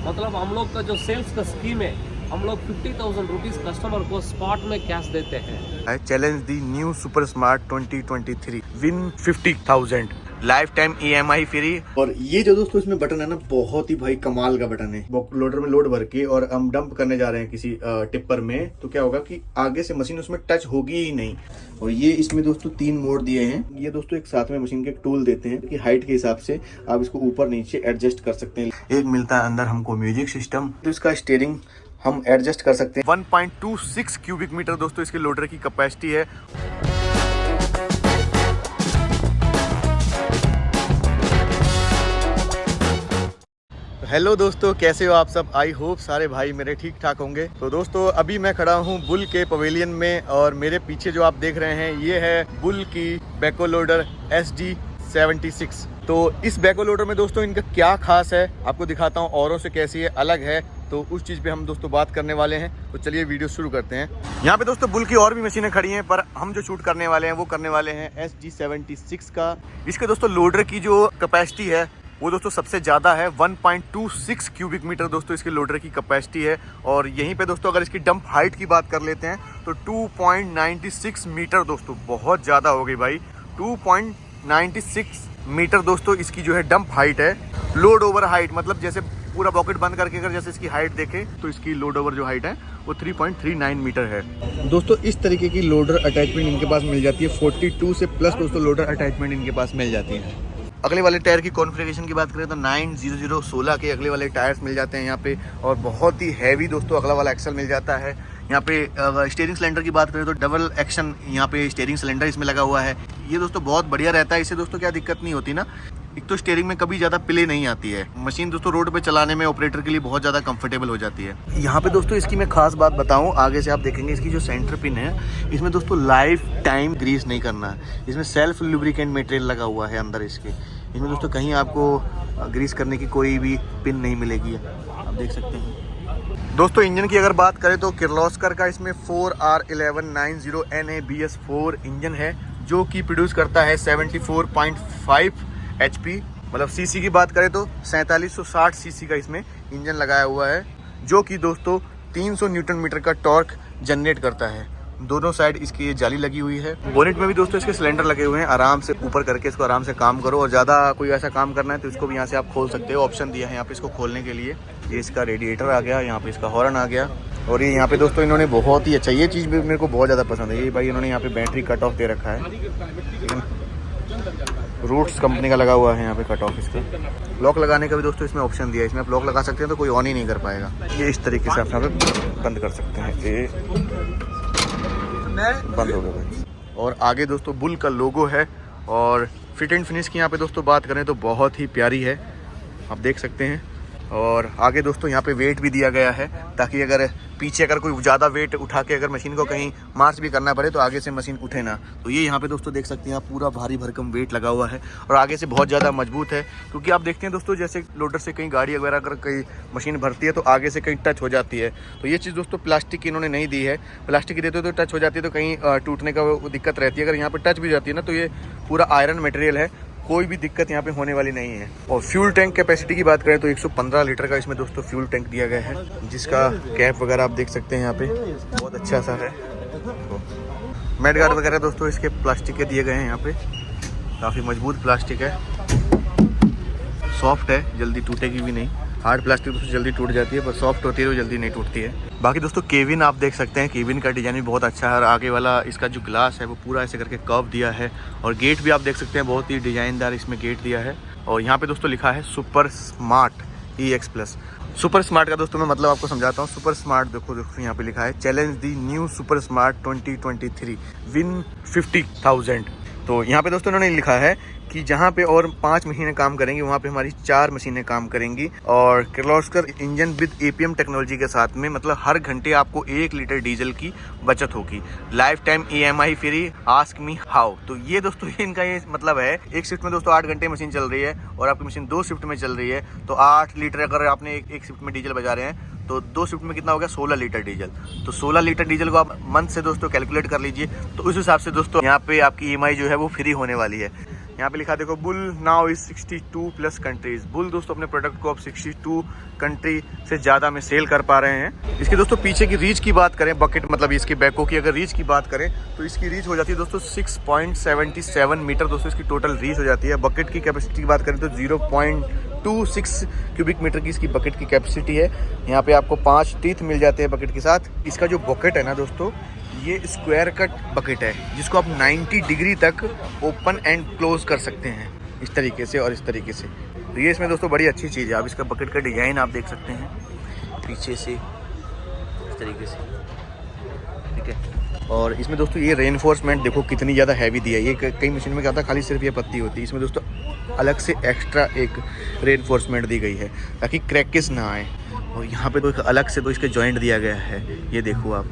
मतलब हम लोग का जो सेल्स का स्कीम है, हम लोग 50,000 रुपीज कस्टमर को स्पॉट में कैश देते हैं। चैलेंज दी new super smart 2023 win 50,000 life time EMI free. और ये जो दोस्तों इसमें बटन है ना, बहुत ही भाई कमाल का बटन है। लोडर में लोड भर के और हम डंप करने जा रहे हैं किसी टिप्पर में, तो क्या होगा कि आगे से मशीन उसमें टच होगी ही नहीं। और ये इसमें दोस्तों 3 मोड दिए हैं। ये दोस्तों एक साथ में मशीन के एक टूल देते हैं कि हाइट के हिसाब से आप इसको ऊपर नीचे एडजस्ट कर सकते हैं। एक मिलता है अंदर हमको म्यूजिक सिस्टम, तो इसका स्टीयरिंग हम एडजस्ट कर सकते हैं। 1.26 क्यूबिक मीटर दोस्तों इसके लोडर की कैपेसिटी है। हेलो दोस्तों, कैसे हो आप सब? आई होप सारे भाई मेरे ठीक ठाक होंगे। तो दोस्तों अभी मैं खड़ा हूँ बुल के पवेलियन में, और मेरे पीछे जो आप देख रहे हैं ये है बुल की बैको लोडर SD76। तो इस बैको लोडर में दोस्तों इनका क्या खास है आपको दिखाता हूँ, औरों से कैसी है, अलग है, तो उस चीज़ पे हम दोस्तों बात करने वाले हैं। तो चलिए वीडियो शुरू करते हैं। यहाँ पे दोस्तों बुल की और भी मशीनें खड़ी हैं, पर हम जो शूट करने वाले हैं वो करने वाले हैं SD76 का। इसके दोस्तों लोडर की जो कैपेसिटी है वो दोस्तों सबसे ज़्यादा है, 1.26 क्यूबिक मीटर दोस्तों इसके लोडर की कैपेसिटी है। और यहीं पे दोस्तों अगर इसकी डंप हाइट की बात कर लेते हैं तो 2.96 मीटर दोस्तों, बहुत ज़्यादा हो गई भाई। 2.96 मीटर दोस्तों इसकी जो है डंप हाइट है। लोड ओवर हाइट मतलब जैसे पूरा बॉकेट बंद करके अगर जैसे इसकी हाइट देखें तो इसकी लोड ओवर जो हाइट है वो 3.39 मीटर है। दोस्तों इस तरीके की लोडर अटैचमेंट इनके पास मिल जाती है। 42 से प्लस दोस्तों लोडर अटैचमेंट इनके पास मिल जाती है। अगले वाले टायर की कॉन्फ़िगरेशन की बात करें तो 90016 के अगले वाले टायर्स मिल जाते हैं यहाँ पे, और बहुत ही हैवी दोस्तों अगला वाला एक्सल मिल जाता है। यहाँ पे स्टीयरिंग सिलेंडर की बात करें तो डबल एक्शन यहाँ पे स्टीयरिंग सिलेंडर इसमें लगा हुआ है। ये दोस्तों बहुत बढ़िया रहता है। इससे दोस्तों क्या दिक्कत नहीं होती ना, एक तो स्टीयरिंग में कभी ज़्यादा पिले नहीं आती है। मशीन दोस्तों रोड पे चलाने में ऑपरेटर के लिए बहुत ज़्यादा कंफर्टेबल हो जाती है। यहाँ पे दोस्तों इसकी मैं खास बात बताऊँ, आगे से आप देखेंगे इसकी जो सेंटर पिन है इसमें दोस्तों लाइफ टाइम ग्रीस नहीं करना है। इसमें सेल्फ लुब्रिकेंट मटेरियल लगा हुआ है अंदर इसके। इसमें दोस्तों कहीं आपको ग्रीस करने की कोई भी पिन नहीं मिलेगी, आप देख सकते हैं। दोस्तों इंजन की अगर बात करें तो किर्लोस्कर का इसमें 4R1190 NABS4 इंजन है, जो कि प्रोड्यूस करता है 74.5 HP। मतलब सीसी की बात करें तो 4760 सीसी का इसमें इंजन लगाया हुआ है, जो कि दोस्तों 300 न्यूटन मीटर का टॉर्क जनरेट करता है। दोनों साइड इसकी ये जाली लगी हुई है। बोनेट में भी दोस्तों इसके सिलेंडर लगे हुए हैं। आराम से ऊपर करके इसको आराम से काम करो, और ज़्यादा कोई ऐसा काम करना है तो इसको भी यहाँ से आप खोल सकते हो। ऑप्शन दिया है यहाँ पे इसको खोलने के लिए। ये इसका रेडिएटर आ गया, यहाँ पे इसका हॉर्न आ गया। और ये यहाँ पे दोस्तों इन्होंने बहुत ही अच्छा, ये चीज़ भी मेरे को बहुत ज़्यादा पसंद है। ये भाई इन्होंने यहाँ पे बैटरी कट ऑफ दे रखा है, रूट्स कंपनी का लगा हुआ है यहाँ पे कट ऑफ इसका। लॉक लगाने का भी दोस्तों इसमें ऑप्शन दिया है, इसमें आप लॉक लगा सकते हैं तो कोई ऑन ही नहीं कर पाएगा। ये इस तरीके से आप यहाँ पे बंद कर सकते हैं। ये बंद हो गया भाई। और आगे दोस्तों बुल का लोगो है। और फिट एंड फिनिश की यहाँ पे दोस्तों बात करें तो बहुत ही प्यारी है, आप देख सकते हैं। और आगे दोस्तों यहाँ पे वेट भी दिया गया है, ताकि अगर पीछे अगर कोई ज़्यादा वेट उठा के अगर मशीन को कहीं मार्च भी करना पड़े तो आगे से मशीन उठे ना। तो ये यहाँ पे दोस्तों देख सकते हैं आप, पूरा भारी भरकम वेट लगा हुआ है और आगे से बहुत ज़्यादा मजबूत है। क्योंकि आप देखते हैं दोस्तों जैसे लोडर से कहीं गाड़ी वगैरह अगर कहीं मशीन भरती है तो आगे से कहीं टच हो जाती है, तो ये चीज़ दोस्तों प्लास्टिक की इन्होंने नहीं दी है। प्लास्टिक की देते तो टच हो जाती है तो कहीं टूटने का दिक्कत रहती है। अगर यहाँ पर टच भी जाती है ना तो ये पूरा आयरन मटेरियल है, कोई भी दिक्कत यहाँ पे होने वाली नहीं है। और फ्यूल टैंक कैपेसिटी की बात करें तो 115 लीटर का इसमें दोस्तों फ्यूल टैंक दिया गया है, जिसका कैप वगैरह आप देख सकते हैं यहाँ पे बहुत अच्छा सा है। मेड गार्ड वगैरह दोस्तों इसके प्लास्टिक के दिए गए हैं यहाँ पे, काफ़ी मजबूत प्लास्टिक है, सॉफ्ट है, जल्दी टूटेगी भी नहीं। हार्ड प्लास्टिक दोस्तों जल्दी टूट जाती है, पर सॉफ्ट होती है वो जल्दी नहीं टूटती है। बाकी दोस्तों केबिन आप देख सकते हैं, केबिन का डिज़ाइन भी बहुत अच्छा है। और आगे वाला इसका जो ग्लास है वो पूरा ऐसे करके कर्व दिया है। और गेट भी आप देख सकते हैं, बहुत ही डिजाइनदार इसमें गेट दिया है। और यहाँ पे दोस्तों लिखा है super smart EX+। Super smart का दोस्तों मैं मतलब आपको समझाता हूँ। सुपर स्मार्ट देखो दोस्तों यहाँ पे लिखा है चैलेंज दी न्यू सुपर स्मार्ट 2023 विन 50,000। तो यहाँ पे दोस्तों इन्होंने लिखा है कि जहाँ पे और 5 मशीनें काम करेंगी वहाँ पे हमारी 4 मशीनें काम करेंगी। और Kirloskar engine with APM technology के साथ में, मतलब हर घंटे आपको 1 लीटर डीजल की बचत होगी। Life time EMI free, ask me how. तो ये दोस्तों इनका ये मतलब है, एक शिफ्ट में दोस्तों 8 घंटे मशीन चल रही है और आपकी मशीन 2 शिफ्ट में चल रही है, तो 8 लीटर अगर आपने एक शिफ्ट में डीजल बजा रहे हैं तो 2 शिफ्ट में कितना हो गया, 16 लीटर डीजल। तो 16 लीटर डीजल को आप मंथ से दोस्तों कैलकुलेट कर लीजिए। तो उस हिसाब से दोस्तों यहाँ पे आपकी EMI जो है वो फ्री होने वाली है। यहाँ पे लिखा देखो bull now is 62+ countries. Bull दोस्तों अपने प्रोडक्ट को अब 62 कंट्री से ज़्यादा में सेल कर पा रहे हैं। इसके दोस्तों पीछे की रीच की बात करें, बकेट मतलब इसकी बैको की अगर रीच की बात करें तो इसकी रीच हो जाती है दोस्तों 6.77 मीटर दोस्तों इसकी टोटल रीच हो जाती है। बकेट की कैपेसिटी की बात करें तो 0.26 क्यूबिक मीटर की इसकी बकेट की कैपेसिटी है। यहाँ पे आपको 5 टीथ मिल जाते हैं बकेट के साथ। इसका जो बकेट है ना दोस्तों, ये स्क्वायर कट बकेट है जिसको आप 90 डिग्री तक ओपन एंड क्लोज कर सकते हैं, इस तरीके से और इस तरीके से। तो ये इसमें दोस्तों बड़ी अच्छी चीज़ है। आप इसका बकेट का डिज़ाइन आप देख सकते हैं पीछे से इस तरीके से, ठीक है। और इसमें दोस्तों ये रेनफोर्समेंट देखो कितनी ज़्यादा हैवी दिया है। ये कई मशीन में क्या था खाली सिर्फ ये पत्ती होती है, इसमें दोस्तों अलग से एक्स्ट्रा एक रेनफोर्समेंट दी गई है ताकि क्रैकेज ना आए। और यहाँ पे तो एक अलग से तो इसके जॉइंट दिया गया है, ये देखो आप,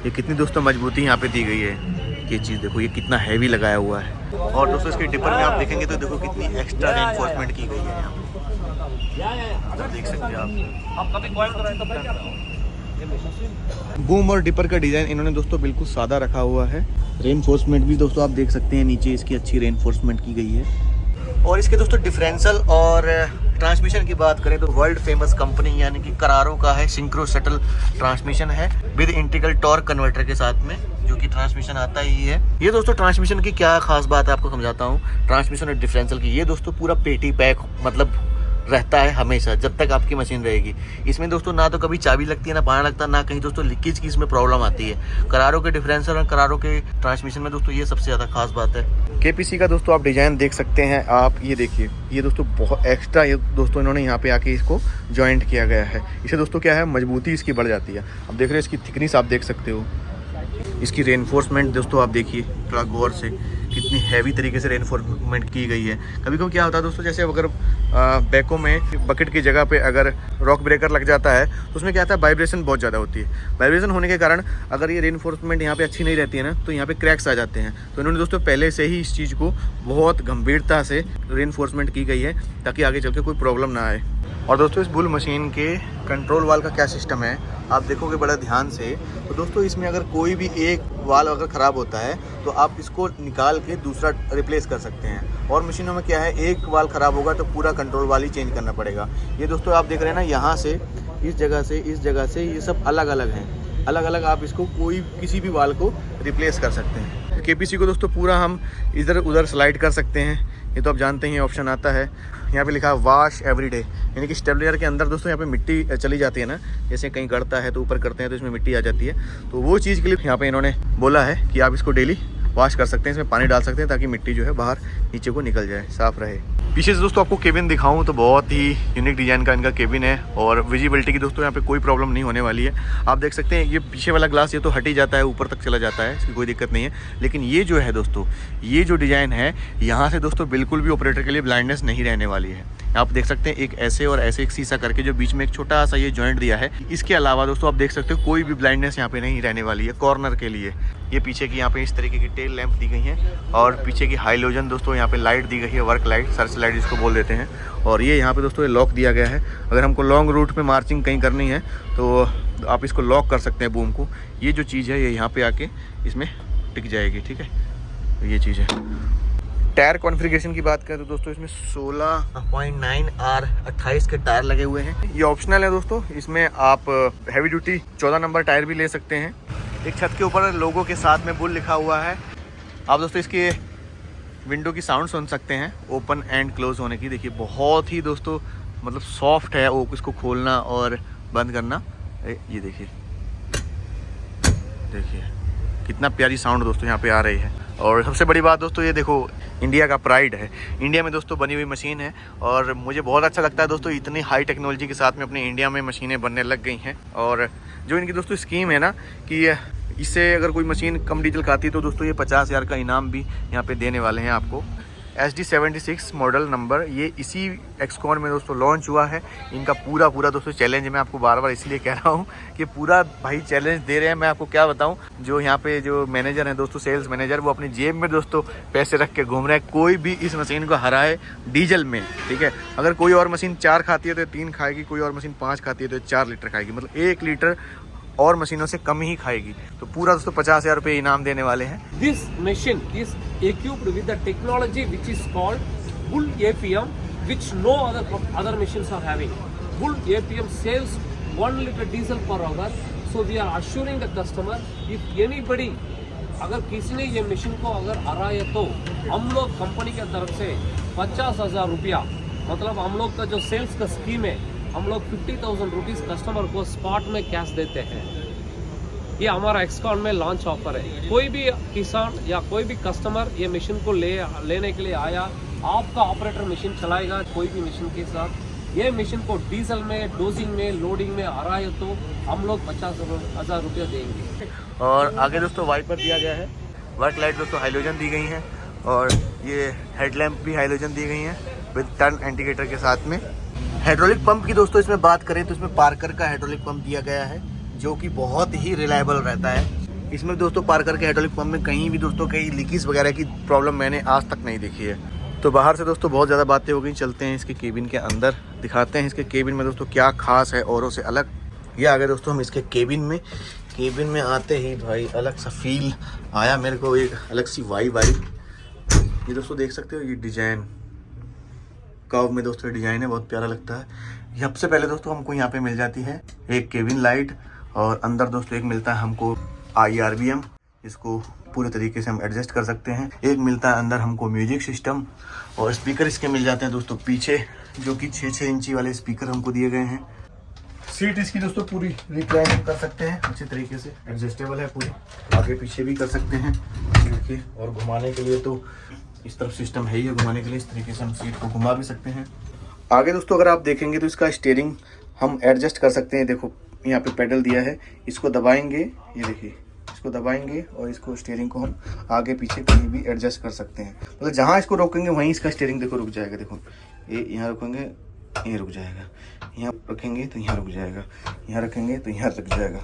ये कितनी दोस्तों मजबूती यहाँ पे दी गई है। ये चीज़ देखो ये कितना हैवी लगाया हुआ है। और दोस्तों इसके डिपर में आप देखेंगे तो देखो कितनी एक्स्ट्रा रेनफोर्समेंट की गई है यहाँ पे, देख सकते हैं आप। कभी कॉल कराए तो भाई बूम और डिपर का डिज़ाइन इन्होंने दोस्तों बिल्कुल सादा रखा हुआ है। रेनफोर्समेंट भी दोस्तों आप देख सकते हैं नीचे इसकी अच्छी रेनफोर्समेंट की गई है। और इसके दोस्तों डिफरेंशियल और ट्रांसमिशन की बात करें तो वर्ल्ड फेमस कंपनी यानी कि करारो का है सिंक्रो शटल ट्रांसमिशन है विद इंटीग्रल टॉर्क कन्वर्टर के साथ में, जो कि ट्रांसमिशन आता ही है। ये दोस्तों ट्रांसमिशन की क्या खास बात है आपको समझाता हूँ। ट्रांसमिशन और डिफरेंशियल की ये दोस्तों पूरा पेटी पैक मतलब रहता है हमेशा जब तक आपकी मशीन रहेगी। इसमें दोस्तों ना तो कभी चाबी लगती है ना पाना लगता, ना कहीं दोस्तों लीकेज की इसमें प्रॉब्लम आती है। करारो के डिफरेंशियल और करारो के ट्रांसमिशन में दोस्तों ये सबसे ज़्यादा खास बात है। केपीसी का दोस्तों आप डिज़ाइन देख सकते हैं आप, ये देखिए ये दोस्तों बहुत एक्स्ट्रा ये दोस्तों इन्होंने यहाँ पे आके इसको जॉइंट किया गया है। इसे दोस्तों क्या है मजबूती इसकी बढ़ जाती है। अब देख रहे हैं इसकी थिकनेस आप देख सकते हो, इसकी रेनफोर्समेंट दोस्तों आप देखिए थोड़ा गौर से कितनी हैवी तरीके से रेनफोर्समेंट की गई है। कभी कभी क्या होता है दोस्तों, जैसे अगर बैकों में बकेट की जगह पे अगर रॉक ब्रेकर लग जाता है तो उसमें क्या होता है वाइब्रेशन बहुत ज़्यादा होती है। वाइब्रेशन होने के कारण अगर ये रेनफोर्समेंट यहाँ पे अच्छी नहीं रहती है ना तो यहाँ पे क्रैक्स आ जाते हैं। तो इन्होंने दोस्तों पहले से ही इस चीज़ को बहुत गंभीरता से रेनफोर्समेंट की गई है ताकि आगे चल के कोई प्रॉब्लम ना आए। और दोस्तों इस बुल मशीन के कंट्रोल वाल का क्या सिस्टम है आप देखोगे बड़ा ध्यान से तो दोस्तों इसमें अगर कोई भी एक वाल अगर ख़राब होता है तो आप इसको निकाल के दूसरा रिप्लेस कर सकते हैं। और मशीनों में क्या है एक वाल ख़राब होगा तो पूरा कंट्रोल वाल ही चेंज करना पड़ेगा। ये दोस्तों आप देख रहे हैं ना, यहाँ से इस जगह से ये सब अलग अलग हैं, अलग अलग आप इसको कोई किसी भी वाल को रिप्लेस कर सकते हैं। केपीसी को दोस्तों पूरा हम इधर उधर स्लाइड कर सकते हैं, ये तो आप जानते हैं ऑप्शन आता है। यहाँ पे लिखा है वॉश एवरीडे, यानी कि स्टेबलाइजर के अंदर दोस्तों यहाँ पे मिट्टी चली जाती है ना, जैसे कहीं गड़ता है तो ऊपर करते हैं तो इसमें मिट्टी आ जाती है, तो वो चीज़ के लिए यहाँ पे इन्होंने बोला है कि आप इसको डेली वॉश कर सकते हैं, इसमें पानी डाल सकते हैं ताकि मिट्टी जो है बाहर नीचे को निकल जाए, साफ़ रहे। पीछे से दोस्तों आपको केबिन दिखाऊं तो बहुत ही यूनिक डिज़ाइन का इनका केबिन है और विजिबिलिटी की दोस्तों यहाँ पे कोई प्रॉब्लम नहीं होने वाली है। आप देख सकते हैं ये पीछे वाला ग्लास ये तो हट ही जाता है, ऊपर तक चला जाता है, इसकी कोई दिक्कत नहीं है। लेकिन ये जो है दोस्तों ये जो डिज़ाइन है यहाँ से दोस्तों बिल्कुल भी ऑपरेटर के लिए ब्लाइंडनेस नहीं रहने वाली है। आप देख सकते हैं एक ऐसे और ऐसे एक शीशा करके जो बीच में एक छोटा सा ये जॉइंट दिया है। इसके अलावा दोस्तों आप देख सकते हो कोई भी ब्लाइंडनेस यहाँ पे नहीं रहने वाली है कॉर्नर के लिए। ये पीछे की यहाँ पे इस तरीके की टेल लैंप दी गई है और पीछे की हाइलोजन दोस्तों यहाँ पे लाइट दी गई है, वर्क लाइट, सर्च लाइट जिसको बोल देते हैं। और ये यहाँ पे दोस्तों ये लॉक दिया गया है, अगर हमको लॉन्ग रूट में मार्चिंग कहीं करनी है तो आप इसको लॉक कर सकते हैं बूम को। ये जो चीज़ है ये यहाँ पे आके इसमें टिक जाएगी, ठीक है, तो ये चीज़ है। टायर कॉन्फ़िगरेशन की बात करें तो दोस्तों इसमें 16.9 R28 के टायर लगे हुए हैं। ये ऑप्शनल है दोस्तों, इसमें आप हैवी ड्यूटी 14 नंबर टायर भी ले सकते हैं। एक छत के ऊपर लोगों के साथ में बुल लिखा हुआ है। आप दोस्तों इसके विंडो की साउंड सुन सकते हैं ओपन एंड क्लोज होने की। देखिए बहुत ही दोस्तों मतलब सॉफ्ट है वो, इसको खोलना और बंद करना। ये देखिए कितना प्यारी साउंड दोस्तों यहाँ पे आ रही है। और सबसे बड़ी बात दोस्तों ये देखो इंडिया का प्राइड है, इंडिया में दोस्तों बनी हुई मशीन है और मुझे बहुत अच्छा लगता है दोस्तों इतनी हाई टेक्नोलॉजी के साथ में अपने इंडिया में मशीनें बनने लग गई हैं। और जो इनकी दोस्तों स्कीम है ना कि इससे अगर कोई मशीन कम डीजल खाती है तो दोस्तों ये 50,000 का इनाम भी यहाँ पे देने वाले हैं आपको। SD76 मॉडल नंबर ये इसी एक्सकॉन में दोस्तों लॉन्च हुआ है। इनका पूरा दोस्तों चैलेंज मैं आपको बार बार इसलिए कह रहा हूँ कि पूरा भाई चैलेंज दे रहे हैं। मैं आपको क्या बताऊँ, जो यहाँ पे जो मैनेजर हैं दोस्तों, सेल्स मैनेजर, वो अपनी जेब में दोस्तों पैसे रख के घूम रहे हैं। कोई भी इस मशीन को हराए डीजल में, ठीक है। अगर कोई और मशीन 4 खाती है तो 3 खाएगी, कोई और मशीन 5 खाती है तो 4 लीटर खाएगी, मतलब 1 लीटर और मशीनों से कम ही खाएगी। तो पूरा दोस्तों 50,000 रुपये इनाम देने वाले हैं। This machine is equipped with the technology which is called Bull APM, which no other machines are having. Bull APM saves 1 liter diesel per hour. So we are assuring the customer, if anybody अगर किसी ने ये machine को अगर हराया तो हम लोग कंपनी के तरफ से 50,000 रुपया, मतलब हम लोग का जो सेल्स का स्कीम है, हम लोग 50,000 रुपीज़ कस्टमर को स्पॉट में कैश देते हैं। ये हमारा एक्सकॉन में लॉन्च ऑफर है। कोई भी किसान या कोई भी कस्टमर ये मशीन को लेने के लिए आया, आपका ऑपरेटर मशीन चलाएगा कोई भी मशीन के साथ। ये मशीन को डीजल में, डोजिंग में, लोडिंग में हराए तो हम लोग 50,000 रुपया देंगे। और आगे दोस्तों वाइपर दिया गया है, वर्क लाइट दोस्तों हाइलोजन दी गई हैं, और ये हेडलैम्प भी हाइलोजन दी गई हैं विद टर्न इंडिकेटर के साथ में। हाइड्रोलिक पंप की दोस्तों इसमें बात करें तो इसमें पार्कर का हाइड्रोलिक पंप दिया गया है, जो कि बहुत ही रिलायबल रहता है। इसमें दोस्तों पार्कर के हाइड्रोलिक पंप में कहीं भी दोस्तों कहीं लीकेज वगैरह की प्रॉब्लम मैंने आज तक नहीं देखी है। तो बाहर से दोस्तों बहुत ज़्यादा बातें हो गई, चलते हैं इसके केबिन के अंदर, दिखाते हैं इसके केबिन में दोस्तों क्या खास है औरों से अलग। ये आ गए दोस्तों हम इसके केबिन में। केबिन में आते ही भाई अलग सा फील आया मेरे को, एक अलग सी वाइब आई। ये दोस्तों देख सकते हो, ये डिजाइन कर्व में दोस्तों डिजाइन है, बहुत प्यारा लगता है। सबसे पहले दोस्तों हमको यहाँ पे मिल जाती है एक केबिन लाइट, और अंदर दोस्तों एक मिलता है हमको IRBM, इसको पूरे तरीके से हम एडजस्ट कर सकते हैं। एक मिलता है अंदर हमको म्यूजिक सिस्टम, और स्पीकर इसके मिल जाते हैं दोस्तों पीछे, जो कि 6-6 इंची वाले स्पीकर हमको दिए गए हैं। सीट इसकी दोस्तों पूरी रिक्लाइन कर सकते हैं, अच्छे तरीके से एडजस्टेबल है, पूरी आगे पीछे भी कर सकते हैं देखिए। और घुमाने के लिए तो इस तरफ सिस्टम है ही है, घुमाने के लिए इस तरीके से हम सीट को घुमा भी सकते हैं। आगे दोस्तों अगर आप देखेंगे तो इसका स्टीयरिंग हम एडजस्ट कर सकते हैं। देखो यहाँ पे पेडल दिया है, इसको दबाएंगे, ये देखिए इसको दबाएंगे और इसको स्टीयरिंग को हम आगे पीछे कहीं भी एडजस्ट कर सकते हैं। मतलब जहाँ इसको रोकेंगे वहीं इसका स्टीयरिंग देखो रुक जाएगा। देखो ये यहाँ रोकेंगे ये रुक जाएगा, यहाँ रखेंगे तो यहाँ रुक जाएगा, यहाँ रखेंगे तो यहाँ रुक जाएगा।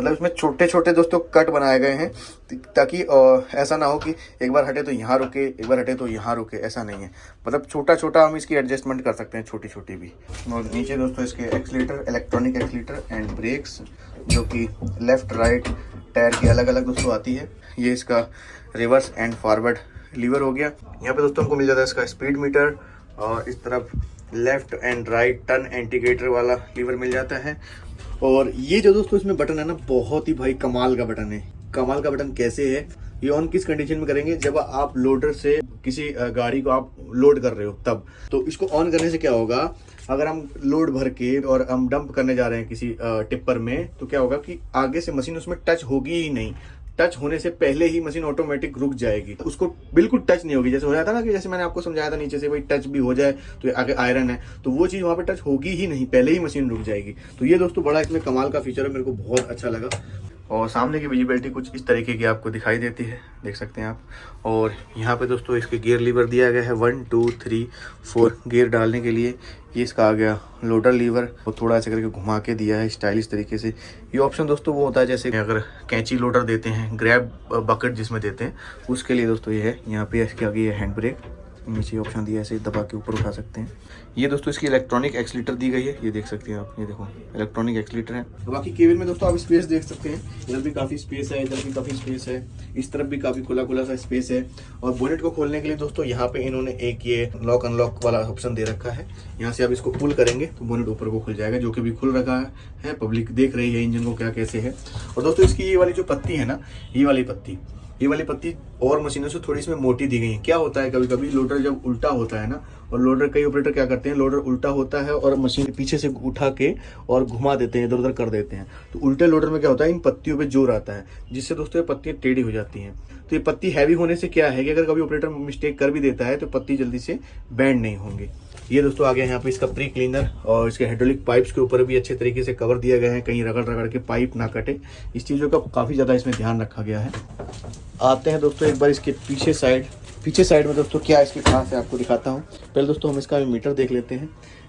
मतलब इसमें छोटे छोटे दोस्तों कट बनाए गए हैं ताकि ऐसा ना हो कि एक बार हटे तो यहाँ रुके, एक बार हटे तो यहाँ रुके, ऐसा नहीं है। मतलब छोटा छोटा हम इसकी एडजस्टमेंट कर सकते हैं, छोटी छोटी भी। और नीचे दोस्तों इसके accelerator, electronic accelerator and brakes, जो कि लेफ्ट राइट टायर की अलग अलग दोस्तों आती है। ये इसका रिवर्स एंड फॉरवर्ड लीवर हो गया। यहाँ पे दोस्तों हमको मिल जाता है इसका स्पीड मीटर, और इस तरफ left and right turn indicator वाला लीवर मिल जाता है। और ये जो दोस्तों इसमें बटन है ना, बहुत ही भाई कमाल का बटन है। कमाल का बटन कैसे है, ये ऑन किस कंडीशन में करेंगे, जब आप लोडर से किसी गाड़ी को आप लोड कर रहे हो तब। तो इसको ऑन करने से क्या होगा, अगर हम लोड भर के और हम डंप करने जा रहे हैं किसी टिप्पर में, तो क्या होगा कि आगे से मशीन उसमें टच होगी ही नहीं। टच होने से पहले ही मशीन ऑटोमेटिक रुक जाएगी, तो उसको बिल्कुल टच नहीं होगी। जैसे हो जाता ना कि जैसे मैंने आपको समझाया था नीचे से भाई टच भी हो जाए तो आगे आयरन है, तो वो चीज़ वहाँ पे टच होगी ही नहीं, पहले ही मशीन रुक जाएगी। तो ये दोस्तों बड़ा इसमें कमाल का फीचर है, मेरे को बहुत अच्छा लगा। और सामने की विजिबिलिटी कुछ इस तरीके की आपको दिखाई देती है, देख सकते हैं आप। और यहाँ पे दोस्तों इसके गियर लीवर दिया गया है 1 2 3 4 गियर डालने के लिए। ये इसका आ गया लोडर लीवर, वो थोड़ा ऐसे करके घुमा के दिया है स्टाइलिश तरीके से। ये ऑप्शन दोस्तों वो होता है जैसे अगर कैंची लोडर देते हैं, ग्रैब बकेट जिसमें देते हैं, उसके लिए दोस्तों ये है। यहाँ पे इसके आगे ये हैंड ब्रेक, नीचे ऑप्शन दिया है, ऐसे दबा के ऊपर उठा सकते हैं। ये दोस्तों इसकी इलेक्ट्रॉनिक एक्सीलेटर दी गई है, ये देख सकते हैं आप, ये देखो इलेक्ट्रॉनिक एक्सीलेटर है। तो बाकी केबिन में दोस्तों आप स्पेस देख सकते हैं, इधर भी काफ़ी स्पेस है, इधर भी काफ़ी स्पेस है, इस तरफ भी काफ़ी खुला खुला सा स्पेस है। और बोनेट को खोलने के लिए दोस्तों यहाँ पे इन्होंने एक ये लॉक अनलॉक वाला ऑप्शन दे रखा है। यहाँ से आप इसको पुल करेंगे तो बोनेट ऊपर को खुल जाएगा, जो कि भी खुल रखा है। पब्लिक देख रही है इंजन को क्या कैसे है। और दोस्तों इसकी ये वाली जो पत्ती है ना, ये वाली पत्ती और मशीनों से थोड़ी इसमें मोटी दी गई है। क्या होता है कभी कभी लोडर जब उल्टा होता है ना, और लोडर कई ऑपरेटर क्या करते हैं, लोडर उल्टा होता है और मशीन पीछे से उठा के और घुमा देते हैं, इधर उधर कर देते हैं। तो उल्टे लोडर में क्या होता है, इन पत्तियों पे जोर आता है, जिससे दोस्तों ये पत्तियां टेढ़ी हो जाती हैं। तो ये पत्ती हैवी होने से क्या है कि अगर कभी ऑपरेटर मिस्टेक कर भी देता है तो पत्ती जल्दी से बैंड नहीं होंगी। ये दोस्तों आ गया यहाँ पे इसका प्री क्लीनर, और इसके हाइड्रोलिक पाइप्स के ऊपर भी अच्छे तरीके से कवर दिया गया है, कहीं रगड़ रगड़ के पाइप ना कटे। इस चीज़ों का काफ़ी ज़्यादा इसमें ध्यान रखा गया है। आते हैं दोस्तों एक बार इसके पीछे साइड में दोस्तों क्या इसके खास है आपको दिखाता हूँ। पहले दोस्तों हम इसका मीटर देख लेते हैं।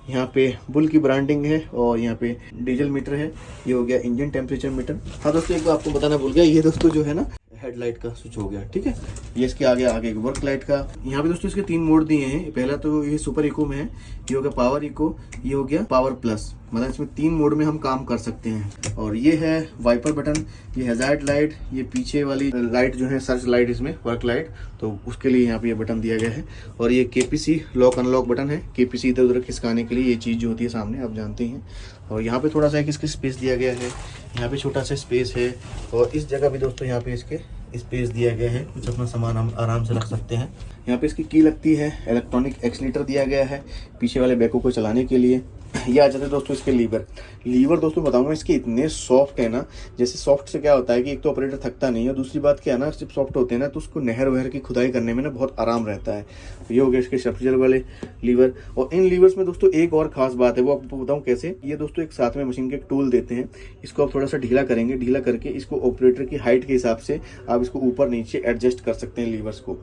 यहाँ पे बुल की ब्रांडिंग है और यहाँ पे डीजल मीटर है। ये हो गया इंजन टेम्परेचर मीटर। हाँ दोस्तों एक बार आपको बताना भूल गया, ये दोस्तों जो है ना हेडलाइट का स्विच हो गया, ठीक है। ये इसके आगे एक वर्क लाइट का। यहाँ पे दोस्तों इसके 3 मोड दिए हैं। पहला तो ये सुपर इको में है, ये हो गया पावर इको, ये हो गया पावर प्लस। मतलब इसमें 3 मोड में हम काम कर सकते हैं। और ये है वाइपर बटन, ये हैजार्ड लाइट, ये पीछे वाली लाइट जो है सर्च लाइट, इसमें वर्क लाइट, तो उसके लिए यहाँ पे ये बटन दिया गया है। और ये KPC लॉक अनलॉक बटन है, KPC इधर उधर खिसकाने के लिए ये चीज़ जो होती है सामने, आप जानते हैं। और यहाँ पे थोड़ा सा इसके स्पेस दिया गया है, यहाँ पे छोटा सा स्पेस है। और इस जगह भी दोस्तों यहाँ पे इसके स्पेस दिया गया है, कुछ अपना सामान हम आराम से रख सकते हैं। यहाँ पे इसकी की लगती है, इलेक्ट्रॉनिक एक्सीलेटर दिया गया है पीछे वाले बैकों को चलाने के लिए। ये आ जाते हैं दोस्तों इसके लीवर दोस्तों बताऊंगा इसके इतने सॉफ्ट है ना, जैसे सॉफ्ट से क्या होता है कि एक तो ऑपरेटर थकता नहीं है, और दूसरी बात क्या है ना, जब सॉफ्ट होते हैं ना तो उसको नहर वहर की खुदाई करने में ना बहुत आराम रहता है। तो ये हो गया इसके शफजर वाले लीवर। और इन लीवर्स में दोस्तों एक और खास बात है, वो आपको बताऊँ कैसे। ये दोस्तों एक साथ में मशीन के एक टूल देते हैं, इसको आप थोड़ा सा ढीला करेंगे, ढीला करके इसको ऑपरेटर की हाइट के हिसाब से आप इसको ऊपर नीचे एडजस्ट कर सकते हैं लीवर्स को।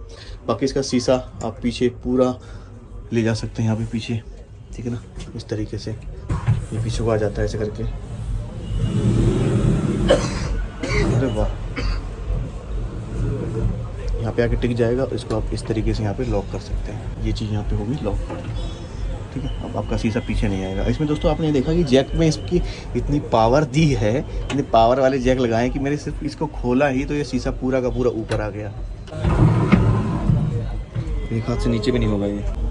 बाकी इसका शीशा आप पीछे पूरा ले जा सकते हैं, यहाँ पे पीछे, ठीक है ना, इस तरीके से ये पीछे को आ जाता है ऐसे करके। अरे वाह, यहाँ पे आके टिक जाएगा, इसको आप इस तरीके से यहाँ पे लॉक कर सकते हैं। ये चीज़ यहाँ पे होगी लॉक, ठीक है। अब आपका शीशा पीछे नहीं आएगा। इसमें दोस्तों आपने देखा कि जैक में इसकी इतनी पावर दी है, इतने पावर वाले जैक लगाए कि मेरे सिर्फ इसको खोला ही तो ये शीशा पूरा का पूरा ऊपर आ गया। एक हाथ से नीचे भी नहीं होगा ये।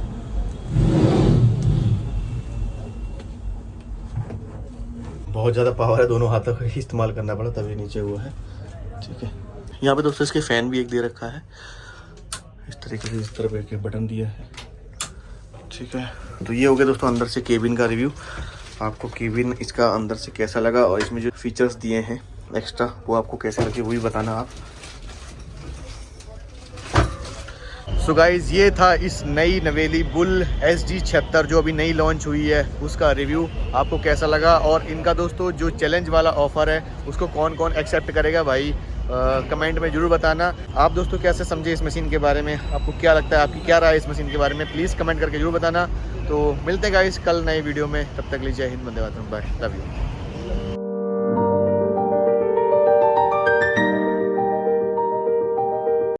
बहुत ज़्यादा पावर है, दोनों हाथों का इस्तेमाल करना पड़ा तभी नीचे हुआ है, ठीक है। यहाँ पे दोस्तों इसके फ़ैन भी एक दे रखा है, इस तरीके से, इस तरफ एक बटन दिया है, ठीक है। तो ये हो गया दोस्तों अंदर से केबिन का रिव्यू। आपको केबिन इसका अंदर से कैसा लगा, और इसमें जो फीचर्स दिए हैं एक्स्ट्रा वो आपको कैसे लगे वो भी बताना आप। सो गाइज, ये था इस नई नवेली बुल SG76 जो अभी नई लॉन्च हुई है, उसका रिव्यू। आपको कैसा लगा, और इनका दोस्तों जो चैलेंज वाला ऑफ़र है उसको कौन कौन एक्सेप्ट करेगा भाई, कमेंट में ज़रूर बताना। आप दोस्तों कैसे समझे इस मशीन के बारे में, आपको क्या लगता है, आपकी क्या राय है इस मशीन के बारे में, प्लीज़ कमेंट करके ज़रूर बताना। तो मिलते हैं गाइज कल नए वीडियो में, तब तक लीजिए Hind, Vande Mataram, bye, love you.